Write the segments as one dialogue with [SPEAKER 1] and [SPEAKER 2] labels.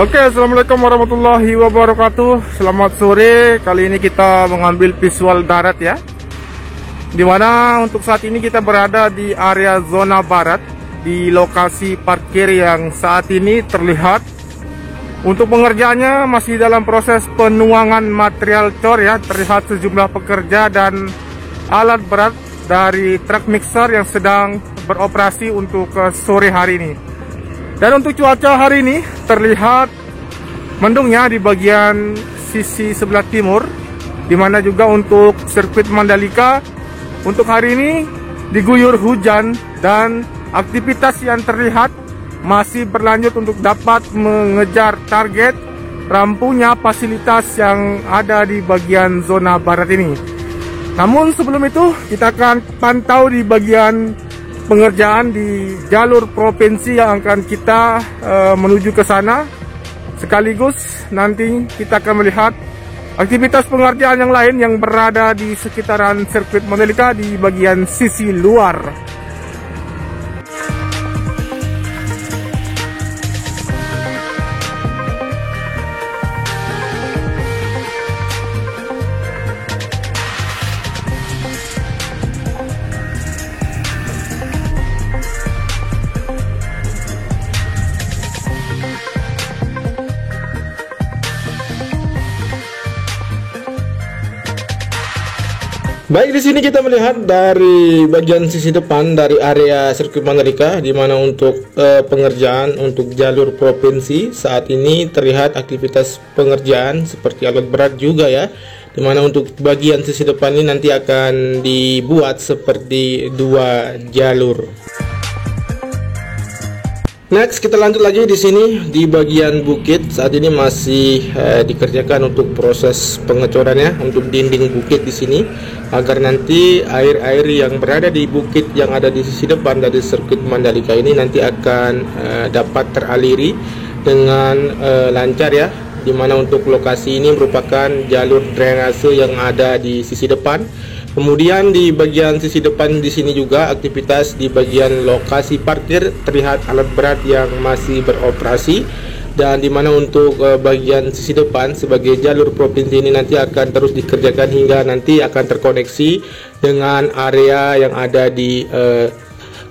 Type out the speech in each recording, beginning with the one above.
[SPEAKER 1] Oke, assalamualaikum warahmatullahi wabarakatuh. Selamat sore. Kali ini kita mengambil visual darat ya, dimana untuk saat ini kita berada di area zona barat, di lokasi parkir yang saat ini terlihat. Untuk pengerjaannya masih dalam proses penuangan material cor ya. Terlihat sejumlah pekerja dan alat berat dari truk mixer yang sedang beroperasi untuk sore hari ini. Dan untuk cuaca hari ini terlihat mendungnya di bagian sisi sebelah timur, dimana juga untuk sirkuit Mandalika untuk hari ini diguyur hujan dan aktivitas yang terlihat masih berlanjut untuk dapat mengejar target rampungnya fasilitas yang ada di bagian zona barat ini. Namun sebelum itu kita akan pantau di bagian pengerjaan di jalur provinsi yang akan kita menuju ke sana. Sekaligus nanti kita akan melihat aktivitas pengerjaan yang lain yang berada di sekitaran sirkuit Mandalika di bagian sisi luar.
[SPEAKER 2] Baik, di sini kita melihat dari bagian sisi depan dari area sirkuit Mandalika, di mana untuk pengerjaan untuk jalur provinsi saat ini terlihat aktivitas pengerjaan seperti alat berat juga ya, di mana untuk bagian sisi depan ini nanti akan dibuat seperti dua jalur. Next, kita lanjut lagi di sini di bagian bukit. Saat ini masih dikerjakan untuk proses pengecorannya untuk dinding bukit di sini, agar nanti air-air yang berada di bukit yang ada di sisi depan dari sirkuit Mandalika ini nanti akan dapat teraliri dengan lancar ya. Dimana untuk lokasi ini merupakan jalur drainase yang ada di sisi depan. Kemudian di bagian sisi depan di sini juga aktivitas di bagian lokasi parkir terlihat alat berat yang masih beroperasi, dan dimana untuk bagian sisi depan sebagai jalur provinsi ini nanti akan terus dikerjakan hingga nanti akan terkoneksi dengan area yang ada di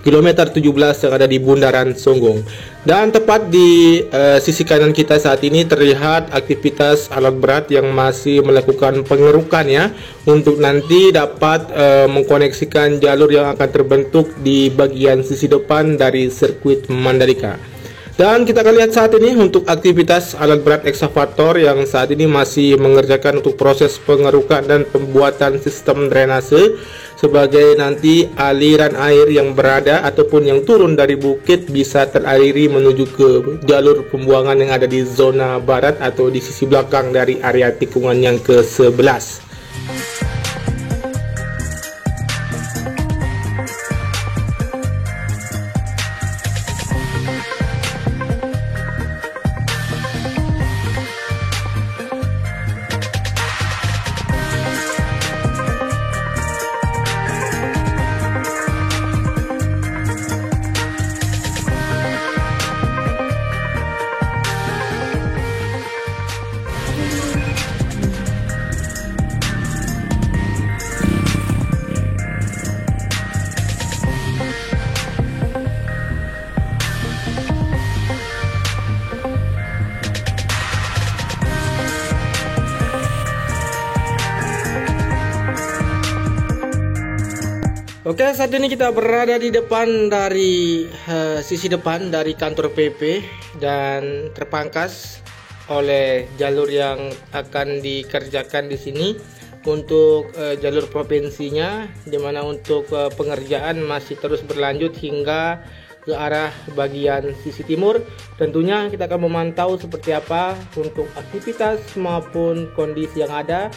[SPEAKER 2] kilometer 17 yang ada di Bundaran Songgong. Dan tepat di sisi kanan kita saat ini terlihat aktivitas alat berat yang masih melakukan pengerukan ya, untuk nanti dapat mengkoneksikan jalur yang akan terbentuk di bagian sisi depan dari sirkuit Mandalika. Dan kita akan lihat saat ini untuk aktivitas alat berat ekskavator yang saat ini masih mengerjakan untuk proses pengerukan dan pembuatan sistem drainase, sebagai nanti aliran air yang berada ataupun yang turun dari bukit bisa teraliri menuju ke jalur pembuangan yang ada di zona barat atau di sisi belakang dari area tikungan yang ke-11. Oke, saat ini kita berada di depan dari sisi depan dari kantor PP, dan terpangkas oleh jalur yang akan dikerjakan di sini untuk jalur provinsinya, dimana untuk pengerjaan masih terus berlanjut hingga ke arah bagian sisi timur. Tentunya kita akan memantau seperti apa untuk aktivitas maupun kondisi yang ada,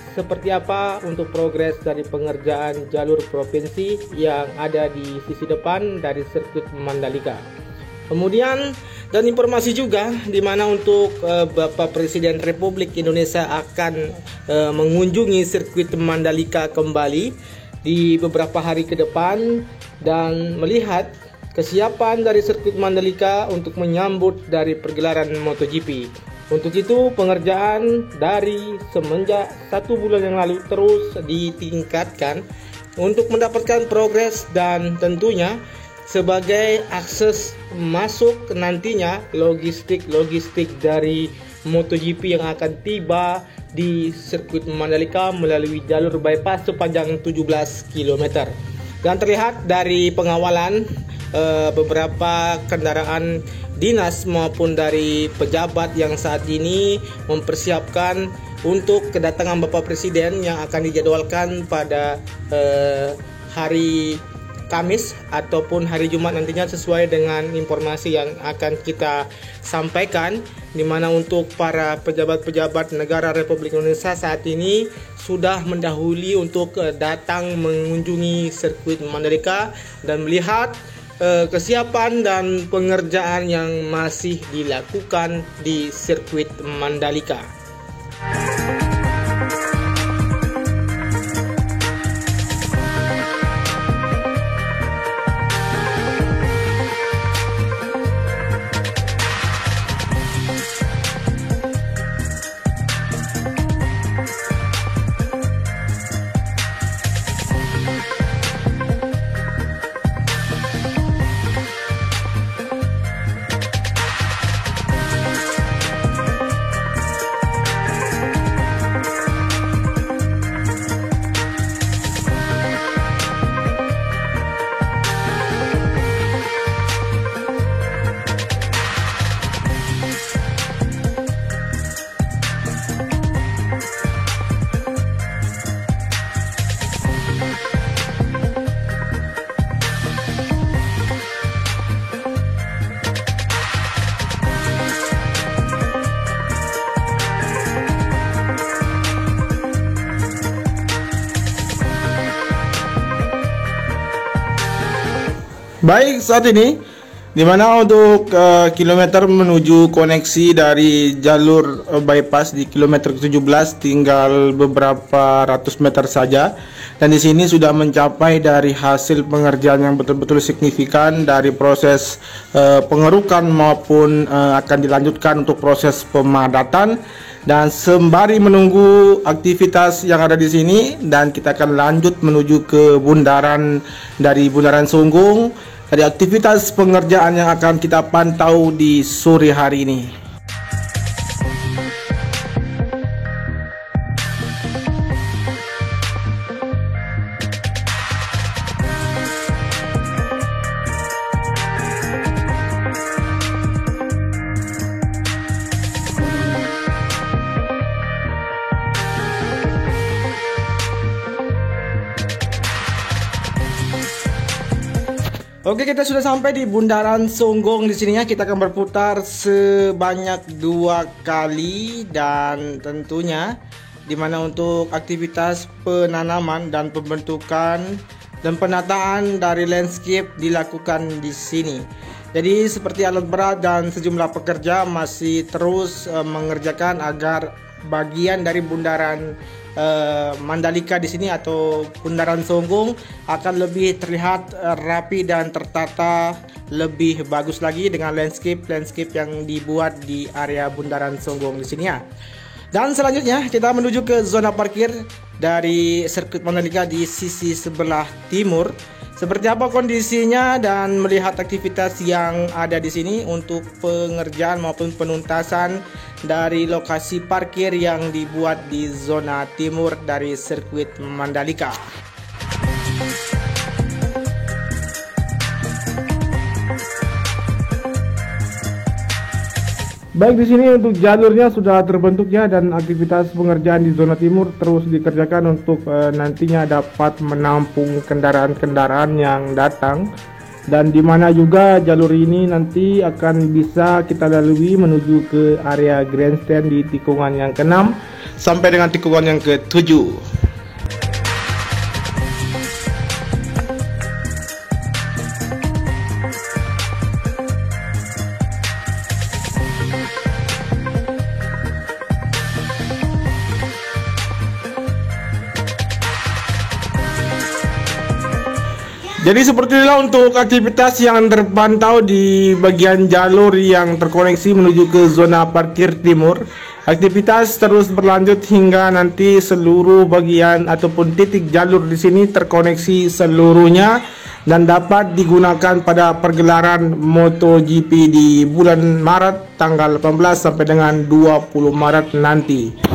[SPEAKER 2] seperti apa untuk progres dari pengerjaan jalur provinsi yang ada di sisi depan dari sirkuit Mandalika. Kemudian dan informasi juga di mana untuk Bapak Presiden Republik Indonesia akan mengunjungi sirkuit Mandalika kembali, di beberapa hari ke depan dan melihat kesiapan dari sirkuit Mandalika untuk menyambut dari pergelaran MotoGP. Untuk itu pengerjaan dari semenjak 1 bulan yang lalu terus ditingkatkan untuk mendapatkan progres dan tentunya sebagai akses masuk nantinya logistik dari MotoGP yang akan tiba di sirkuit Mandalika melalui jalur bypass sepanjang 17 km. Dan terlihat dari pengawalan beberapa kendaraan dinas maupun dari pejabat yang saat ini mempersiapkan untuk kedatangan Bapak Presiden yang akan dijadwalkan pada hari Kamis ataupun hari Jumat nantinya sesuai dengan informasi yang akan kita sampaikan, di mana untuk para pejabat-pejabat negara Republik Indonesia saat ini sudah mendahului untuk datang mengunjungi sirkuit Mandalika dan melihat kesiapan dan pengerjaan yang masih dilakukan di sirkuit Mandalika.
[SPEAKER 1] Baik, saat ini dimana untuk kilometer menuju koneksi dari jalur bypass di kilometer 17 tinggal beberapa ratus meter saja, dan di sini sudah mencapai dari hasil pengerjaan yang betul-betul signifikan dari proses pengerukan maupun akan dilanjutkan untuk proses pemadatan. Dan sembari menunggu aktivitas yang ada di sini, dan kita akan lanjut menuju ke bundaran dari Bundaran Songgung. Ada aktivitas pengerjaan yang akan kita pantau di sore hari ini. Oke, kita sudah sampai di Bundaran Songgung. Di sininya kita akan berputar sebanyak 2 kali, dan tentunya dimana untuk aktivitas penanaman dan pembentukan dan penataan dari landscape dilakukan di sini. Jadi seperti alat berat dan sejumlah pekerja masih terus mengerjakan agar bagian dari bundaran Mandalika di sini atau Bundaran Songgung akan lebih terlihat rapi dan tertata lebih bagus lagi dengan landscape yang dibuat di area Bundaran Songgung di sini ya. Dan selanjutnya kita menuju ke zona parkir dari sirkuit Mandalika di sisi sebelah timur. Seperti apa kondisinya dan melihat aktivitas yang ada di sini untuk pengerjaan maupun penuntasan dari lokasi parkir yang dibuat di zona timur dari sirkuit Mandalika. Baik, di sini untuk jalurnya sudah terbentuk ya, dan aktivitas pengerjaan di zona timur terus dikerjakan untuk nantinya dapat menampung kendaraan-kendaraan yang datang, dan di mana juga jalur ini nanti akan bisa kita lalui menuju ke area grandstand di tikungan yang ke-6 sampai dengan tikungan yang ke-7.
[SPEAKER 2] Jadi seperti inilah untuk aktivitas yang terpantau di bagian jalur yang terkoneksi menuju ke zona parkir timur. Aktivitas terus berlanjut hingga nanti seluruh bagian ataupun titik jalur di sini terkoneksi seluruhnya dan dapat digunakan pada pergelaran MotoGP di bulan Maret tanggal 18 sampai dengan 20 Maret nanti.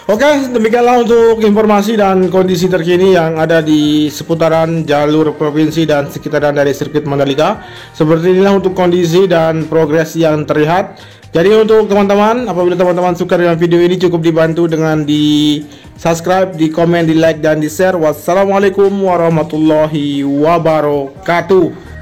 [SPEAKER 2] Oke, demikianlah untuk informasi dan kondisi terkini yang ada di seputaran jalur provinsi dan sekitaran dari sirkuit Mandalika. Seperti inilah untuk kondisi dan progres yang terlihat. Jadi untuk teman-teman, apabila teman-teman suka dengan video ini, cukup dibantu dengan di subscribe, di komen, di like, dan di share. Wassalamualaikum warahmatullahi wabarakatuh.